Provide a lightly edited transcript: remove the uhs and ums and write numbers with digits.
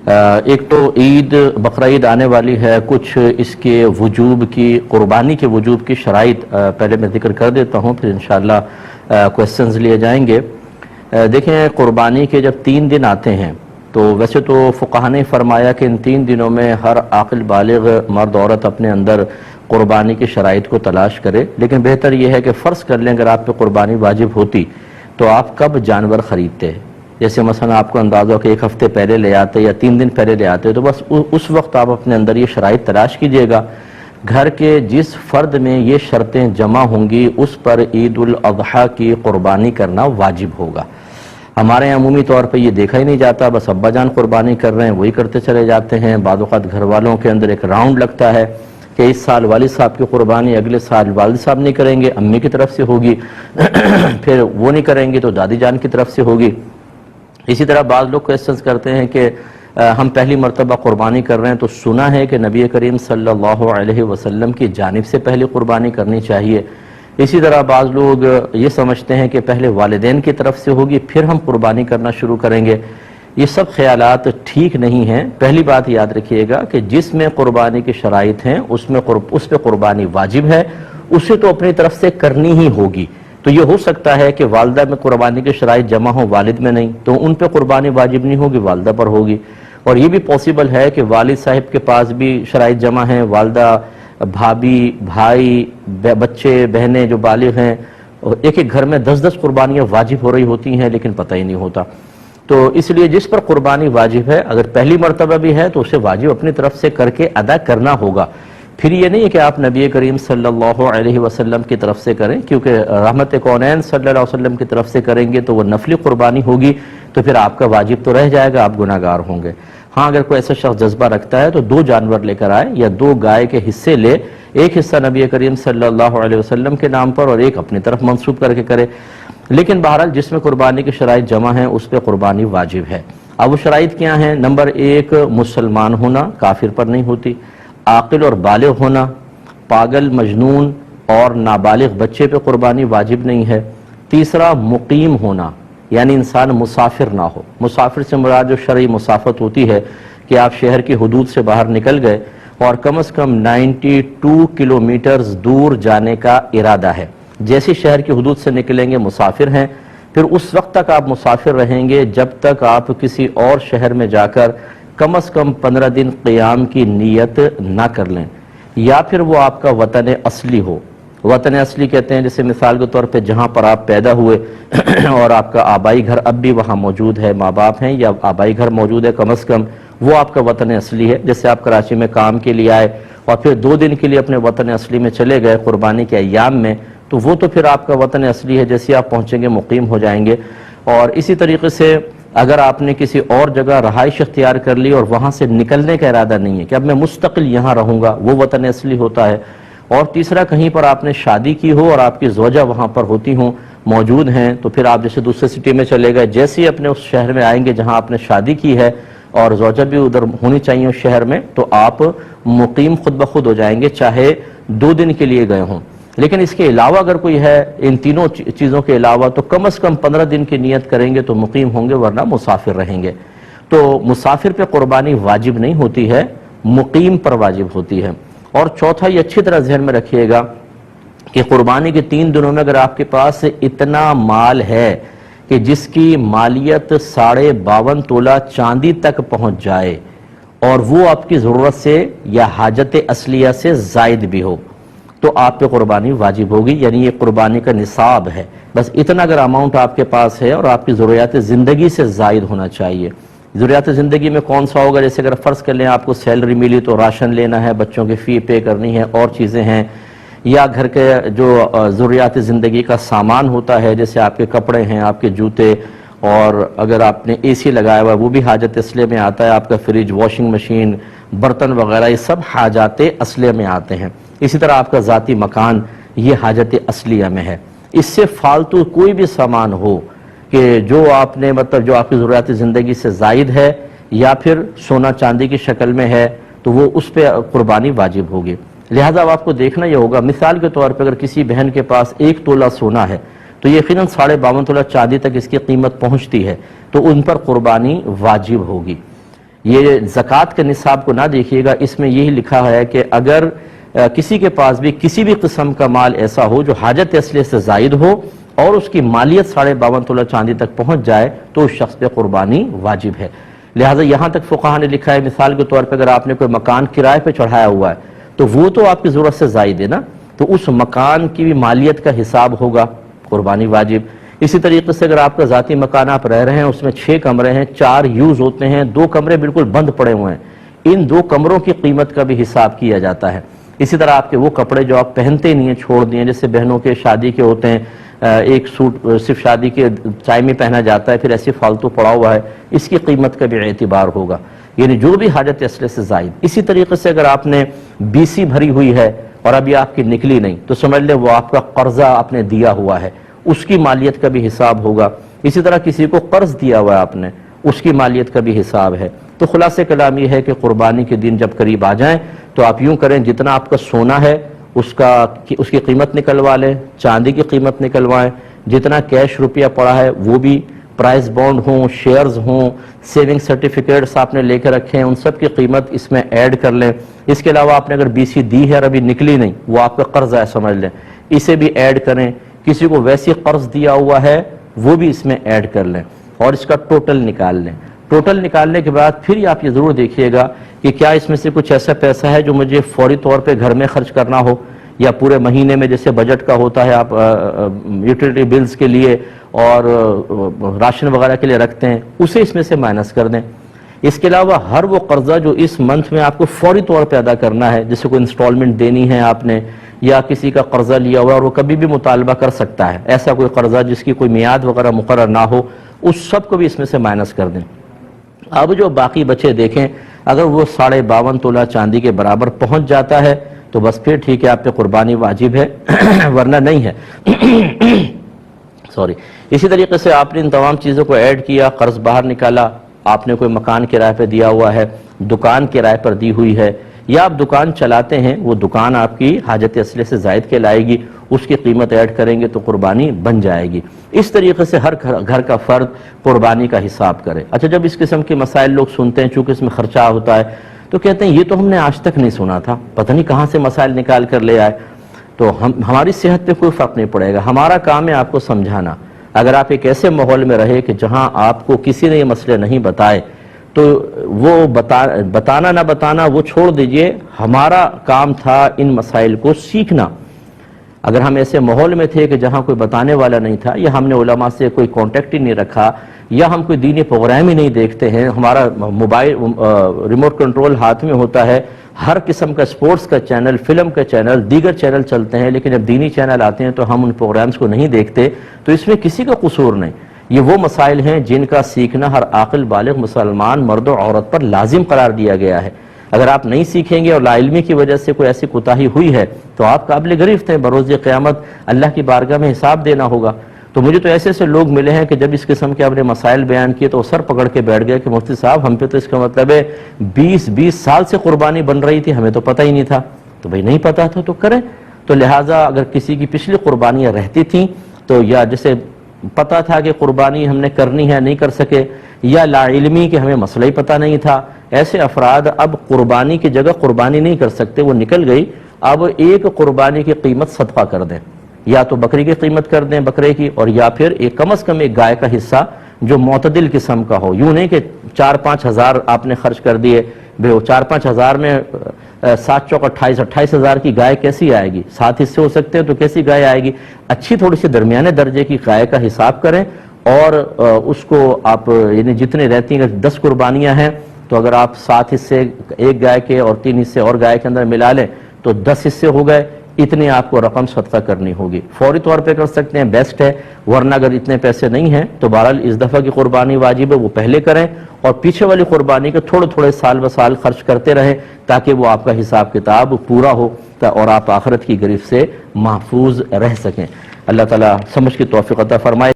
ایک تو عید بقرعید آنے والی ہے، کچھ اس کے وجوب کی، قربانی کے وجوب کی شرائط پہلے میں ذکر کر دیتا ہوں، پھر انشاءاللہ کویسچنز لیے جائیں گے۔ دیکھیں قربانی کے جب 3 دن آتے ہیں تو ویسے تو فقہاء نے فرمایا کہ ان 3 دنوں میں ہر عاقل بالغ مرد عورت اپنے اندر قربانی کی شرائط کو تلاش کرے، لیکن بہتر یہ ہے کہ فرض کر لیں اگر آپ پہ قربانی واجب ہوتی تو آپ کب جانور خریدتے ہیں؟ جیسے مثلا آپ کو اندازہ ہو کہ 1 ہفتے پہلے لے آتے یا 3 دن پہلے لے آتے، تو بس اس وقت آپ اپنے اندر یہ شرائط تلاش کیجئے گا۔ گھر کے جس فرد میں یہ شرطیں جمع ہوں گی اس پر عید الاضحیٰ کی قربانی کرنا واجب ہوگا۔ ہمارے یہاں عمومی طور پہ یہ دیکھا ہی نہیں جاتا، بس ابا جان قربانی کر رہے ہیں وہی کرتے چلے جاتے ہیں۔ بعض اوقات گھر والوں کے اندر ایک راؤنڈ لگتا ہے کہ اس سال والد صاحب کی قربانی اگلے سال والد صاحب نہیں کریں گے، امی کی طرف سے ہوگی، پھر وہ نہیں کریں گے تو دادی جان کی طرف سے ہوگی۔ اسی طرح بعض لوگ کویسچنز کرتے ہیں کہ ہم پہلی مرتبہ قربانی کر رہے ہیں تو سنا ہے کہ نبی کریم صلی اللہ علیہ وسلم کی جانب سے پہلی قربانی کرنی چاہیے۔ اسی طرح بعض لوگ یہ سمجھتے ہیں کہ پہلے والدین کی طرف سے ہوگی پھر ہم قربانی کرنا شروع کریں گے۔ یہ سب خیالات ٹھیک نہیں ہیں۔ پہلی بات یاد رکھیے گا کہ جس میں قربانی کی شرائط ہیں اس پہ قربانی واجب ہے، اسے تو اپنی طرف سے کرنی ہی ہوگی۔ تو یہ ہو سکتا ہے کہ والدہ میں قربانی کی شرائط جمع ہو، والد میں نہیں، تو ان پہ قربانی واجب نہیں ہوگی، والدہ پر ہوگی۔ اور یہ بھی پاسبل ہے کہ والد صاحب کے پاس بھی شرائط جمع ہیں، والدہ، بھابھی، بھائی، بچے، بہنیں جو بالغ ہیں، ایک ایک گھر میں 10 قربانیاں واجب ہو رہی ہوتی ہیں لیکن پتہ ہی نہیں ہوتا۔ تو اس لیے جس پر قربانی واجب ہے اگر پہلی مرتبہ بھی ہے تو اسے واجب اپنی طرف سے کر کے ادا کرنا ہوگا۔ پھر یہ نہیں ہے کہ آپ نبی کریم صلی اللہ علیہ وسلم کی طرف سے کریں، کیونکہ رحمت کونین صلی اللہ علیہ وسلم کی طرف سے کریں گے تو وہ نفلی قربانی ہوگی، تو پھر آپ کا واجب تو رہ جائے گا، آپ گناہ گار ہوں گے۔ ہاں اگر کوئی ایسا شخص جذبہ رکھتا ہے تو 2 جانور لے کر آئے یا 2 گائے کے حصے لے، ایک حصہ نبی کریم صلی اللہ علیہ وسلم کے نام پر اور ایک اپنی طرف منسوب کر کے کرے۔ لیکن بہرحال جس میں قربانی کی شرائط جمع ہیں اس پہ قربانی واجب ہے۔ اب وہ شرائط کیا ہیں؟ نمبر 1 مسلمان ہونا، کافر پر نہیں ہوتی، عاقل اور بالغ ہونا، پاگل، مجنون اور نابالغ بچے پہ قربانی واجب نہیں ہے۔ تیسرا مقیم ہونا، یعنی انسان مسافر نہ ہو۔ مسافر سے مراد جو شرعی مسافت ہوتی ہے کہ آپ شہر کی حدود سے باہر نکل گئے اور کم از کم 92 کلومیٹرز دور جانے کا ارادہ ہے۔ جیسے شہر کی حدود سے نکلیں گے مسافر ہیں، پھر اس وقت تک آپ مسافر رہیں گے جب تک آپ کسی اور شہر میں جا کر کم از کم 15 دن قیام کی نیت نہ کر لیں، یا پھر وہ آپ کا وطن اصلی ہو۔ وطن اصلی کہتے ہیں جیسے مثال کے طور پہ جہاں پر آپ پیدا ہوئے اور آپ کا آبائی گھر اب بھی وہاں موجود ہے، ماں باپ ہیں یا آبائی گھر موجود ہے کم از کم، وہ آپ کا وطن اصلی ہے۔ جیسے آپ کراچی میں کام کے لیے آئے اور پھر 2 دن کے لیے اپنے وطن اصلی میں چلے گئے قربانی کے ایام میں، تو وہ تو پھر آپ کا وطن اصلی ہے، جیسے آپ پہنچیں گے مقیم ہو جائیں گے۔ اور اسی طریقے سے اگر آپ نے کسی اور جگہ رہائش اختیار کر لی اور وہاں سے نکلنے کا ارادہ نہیں ہے کہ اب میں مستقل یہاں رہوں گا، وہ وطن اصلی ہوتا ہے۔ اور تیسرا کہیں پر آپ نے شادی کی ہو اور آپ کی زوجہ وہاں پر ہوتی ہوں، موجود ہیں، تو پھر آپ جیسے دوسرے سٹی میں چلے گئے، جیسے ہی اپنے اس شہر میں آئیں گے جہاں آپ نے شادی کی ہے اور زوجہ بھی ادھر ہونی چاہیے اس شہر میں، تو آپ مقیم خود بخود ہو جائیں گے، چاہے 2 دن کے لیے گئے ہوں۔ لیکن اس کے علاوہ اگر کوئی ہے ان تینوں چیزوں کے علاوہ تو کم از کم 15 دن کی نیت کریں گے تو مقیم ہوں گے، ورنہ مسافر رہیں گے۔ تو مسافر پہ قربانی واجب نہیں ہوتی ہے، مقیم پر واجب ہوتی ہے۔ اور چوتھا یہ اچھی طرح ذہن میں رکھیے گا کہ قربانی کے 3 دنوں میں اگر آپ کے پاس اتنا مال ہے کہ جس کی مالیت 52.5 تولہ چاندی تک پہنچ جائے اور وہ آپ کی ضرورت سے یا حاجت اصلیہ سے زائد بھی ہو، تو آپ پہ قربانی واجب ہوگی، یعنی یہ قربانی کا نصاب ہے۔ بس اتنا اگر اماؤنٹ آپ کے پاس ہے اور آپ کی ضروریات زندگی سے زائد ہونا چاہیے۔ ضروریات زندگی میں کون سا ہوگا؟ جیسے اگر فرض کر لیں آپ کو سیلری ملی تو راشن لینا ہے، بچوں کی فی پے کرنی ہے، اور چیزیں ہیں، یا گھر کے جو ضروریات زندگی کا سامان ہوتا ہے جیسے آپ کے کپڑے ہیں، آپ کے جوتے، اور اگر آپ نے اے سی لگایا ہوا ہے وہ بھی حاجت اصلیہ میں آتا ہے، آپ کا فریج، واشنگ مشین، برتن وغیرہ، یہ سب حاجات اصلیہ میں آتے ہیں۔ اسی طرح آپ کا ذاتی مکان یہ حاجت اصلیہ میں ہے۔ اس سے فالتو کوئی بھی سامان ہو کہ جو آپ نے جو آپ کی ضروریات زندگی سے زائد ہے یا پھر سونا چاندی کی شکل میں ہے تو وہ اس پہ قربانی واجب ہوگی۔ لہذا اب آپ کو دیکھنا یہ ہوگا، مثال کے طور پہ اگر کسی بہن کے پاس 1 تولہ سونا ہے تو یقیناً 52.5 تولہ چاندی تک اس کی قیمت پہنچتی ہے، تو ان پر قربانی واجب ہوگی۔ یہ زکوٰۃ کے نصاب کو نہ دیکھیے گا، اس میں یہی لکھا ہے کہ اگر کسی کے پاس بھی کسی بھی قسم کا مال ایسا ہو جو حاجت اصلیہ سے زائد ہو اور اس کی مالیت 52.5 تولہ چاندی تک پہنچ جائے تو اس شخص پہ قربانی واجب ہے۔ لہٰذا یہاں تک فقہاء نے لکھا ہے، مثال کے طور پہ اگر آپ نے کوئی مکان کرائے پہ چڑھایا ہوا ہے تو وہ تو آپ کی ضرورت سے زائد ہے نا، تو اس مکان کی بھی مالیت کا حساب ہوگا، قربانی واجب۔ اسی طریقے سے اگر آپ کا ذاتی مکان آپ رہ رہے ہیں، اس میں 6 کمرے ہیں، 4 یوز ہوتے ہیں، 2 کمرے بالکل بند پڑے ہوئے ہیں، ان 2 کمروں کی قیمت کا بھی حساب کیا جاتا ہے۔ اسی طرح آپ کے وہ کپڑے جو آپ پہنتے نہیں ہیں، چھوڑ دیے، جیسے بہنوں کے شادی کے ہوتے ہیں، ایک سوٹ صرف شادی کے ٹائم میں پہنا جاتا ہے، پھر ایسے فالتو پڑا ہوا ہے، اس کی قیمت کا بھی اعتبار ہوگا، یعنی جو بھی حاجت اصلیہ سے زائد۔ اسی طریقے سے اگر آپ نے BC بھری ہوئی ہے اور ابھی آپ کی نکلی نہیں تو سمجھ لیں وہ آپ کا قرضہ آپ نے دیا ہوا ہے، اس کی مالیت کا بھی حساب ہوگا۔ اسی طرح کسی کو قرض دیا ہوا ہے آپ نے، اس کی مالیت کا بھی حساب ہے۔ تو خلاصہ کلام یہ ہے کہ قربانی کے دن جب قریب آ جائیں تو آپ یوں کریں، جتنا آپ کا سونا ہے اس کی قیمت نکلوا لیں، چاندی کی قیمت نکلوائیں، جتنا کیش روپیہ پڑا ہے وہ بھی، پرائز بانڈ ہوں، شیئرز ہوں، سیونگ سرٹیفکیٹس آپ نے لے کے رکھے ہیں، ان سب کی قیمت اس میں ایڈ کر لیں۔ اس کے علاوہ آپ نے اگر BC دی ہے اور ابھی نکلی نہیں، وہ آپ کا قرض ہے سمجھ لیں، اسے بھی ایڈ کریں۔ کسی کو ویسی قرض دیا ہوا ہے وہ بھی اس میں ایڈ کر لیں اور اس کا ٹوٹل نکال لیں۔ ٹوٹل نکالنے کے بعد پھر آپ یہ ضرور دیکھیے گا کہ کیا اس میں سے کچھ ایسا پیسہ ہے جو مجھے فوری طور پہ گھر میں خرچ کرنا ہو، یا پورے مہینے میں جیسے بجٹ کا ہوتا ہے آپ یوٹیلیٹی بلز کے لیے اور راشن وغیرہ کے لیے رکھتے ہیں، اسے اس میں سے مائنس کر دیں۔ اس کے علاوہ ہر وہ قرضہ جو اس منتھ میں آپ کو فوری طور پہ ادا کرنا ہے، جیسے کوئی انسٹالمنٹ دینی ہے آپ نے، یا کسی کا قرضہ لیا ہوا اور وہ کبھی بھی مطالبہ کر سکتا ہے، ایسا کوئی قرضہ جس کی کوئی میعاد وغیرہ مقرر نہ ہو، اس سب کو بھی اس میں سے مائنس کر دیں۔ اب جو باقی بچے دیکھیں، اگر وہ 52.5 تولہ چاندی کے برابر پہنچ جاتا ہے تو بس پھر ٹھیک ہے، آپ پہ قربانی واجب ہے، ورنہ نہیں ہے۔ سوری۔ اسی طریقے سے آپ نے ان تمام چیزوں کو ایڈ کیا، قرض باہر نکالا، آپ نے کوئی مکان کرائے پہ دیا ہوا ہے، دکان کرائے پر دی ہوئی ہے، یا آپ دکان چلاتے ہیں، وہ دکان آپ کی حاجت اصلیہ سے زائد کے لائے گی، اس کی قیمت ایڈ کریں گے تو قربانی بن جائے گی۔ اس طریقے سے ہر گھر کا فرد قربانی کا حساب کرے۔ اچھا، جب اس قسم کے مسائل لوگ سنتے ہیں، چونکہ اس میں خرچہ ہوتا ہے، تو کہتے ہیں یہ تو ہم نے آج تک نہیں سنا تھا، پتہ نہیں کہاں سے مسائل نکال کر لے آئے۔ تو ہماری صحت پہ کوئی فرق نہیں پڑے گا، ہمارا کام ہے آپ کو سمجھانا۔ اگر آپ ایک ایسے ماحول میں رہے کہ جہاں آپ کو کسی نے یہ مسئلے نہیں بتائے تو وہ بتانا نہ بتانا وہ چھوڑ دیجئے، ہمارا کام تھا ان مسائل کو سیکھنا۔ اگر ہم ایسے ماحول میں تھے کہ جہاں کوئی بتانے والا نہیں تھا، یا ہم نے علماء سے کوئی کانٹیکٹ ہی نہیں رکھا، یا ہم کوئی دینی پروگرام ہی نہیں دیکھتے ہیں، ہمارا موبائل ریموٹ کنٹرول ہاتھ میں ہوتا ہے، ہر قسم کا سپورٹس کا چینل، فلم کا چینل، دیگر چینل چلتے ہیں، لیکن جب دینی چینل آتے ہیں تو ہم ان پروگرامز کو نہیں دیکھتے، تو اس میں کسی کا قصور نہیں۔ یہ وہ مسائل ہیں جن کا سیکھنا ہر عاقل بالغ مسلمان مرد و عورت پر لازم قرار دیا گیا ہے۔ اگر آپ نہیں سیکھیں گے اور لا علمی کی وجہ سے کوئی ایسی کوتاہی ہوئی ہے تو آپ قابل گرفت ہیں، بروز قیامت اللہ کی بارگاہ میں حساب دینا ہوگا۔ تو مجھے تو ایسے لوگ ملے ہیں کہ جب اس قسم کے آپ نے مسائل بیان کیے تو سر پکڑ کے بیٹھ گئے کہ مفتی صاحب ہم پہ تو اس کا مطلب ہے 20 سال سے قربانی بن رہی تھی، ہمیں تو پتہ ہی نہیں تھا۔ تو بھئی نہیں پتہ تھا تو کریں۔ تو لہٰذا اگر کسی کی پچھلی قربانیاں رہتی تھیں تو یا جسے پتہ تھا کہ قربانی ہم نے کرنی ہے نہیں کر سکے، یا لا علمی کہ ہمیں مسئلہ ہی پتہ نہیں تھا، ایسے افراد اب قربانی کی جگہ قربانی نہیں کر سکتے، وہ نکل گئی، اب ایک قربانی کی قیمت صدقہ کر دیں، یا تو بکری کی قیمت کر دیں بکرے کی، اور یا پھر ایک کم از کم ایک گائے کا حصہ جو معتدل قسم کا ہو، یوں نہیں کہ 4-5 ہزار آپ نے خرچ کر دیے، 4-5 ہزار میں 7 چوک 28 ہزار کی گائے کیسی آئے گی؟ 7 حصے ہو سکتے ہیں تو کیسی گائے آئے گی؟ اچھی تھوڑی سی درمیانے درجے کی گائے کا حساب کریں، اور اس کو آپ یعنی جتنے رہتی ہیں، 10 قربانیاں ہیں تو اگر آپ 7 حصے ایک گائے کے اور 3 حصے اور گائے کے اندر ملا لیں تو 10 حصے ہو گئے، اتنے آپ کو رقم صدقہ کرنی ہوگی۔ فوری طور پہ کر سکتے ہیں، بیسٹ ہے، ورنہ اگر اتنے پیسے نہیں ہیں تو بہرحال اس دفعہ کی قربانی واجب ہے وہ پہلے کریں، اور پیچھے والی قربانی کے تھوڑے سال بسال خرچ کرتے رہیں تاکہ وہ آپ کا حساب کتاب پورا ہو اور آپ آخرت کی گرفت سے محفوظ رہ سکیں۔ اللہ تعالیٰ سمجھ کی توفیق عطا فرمائے۔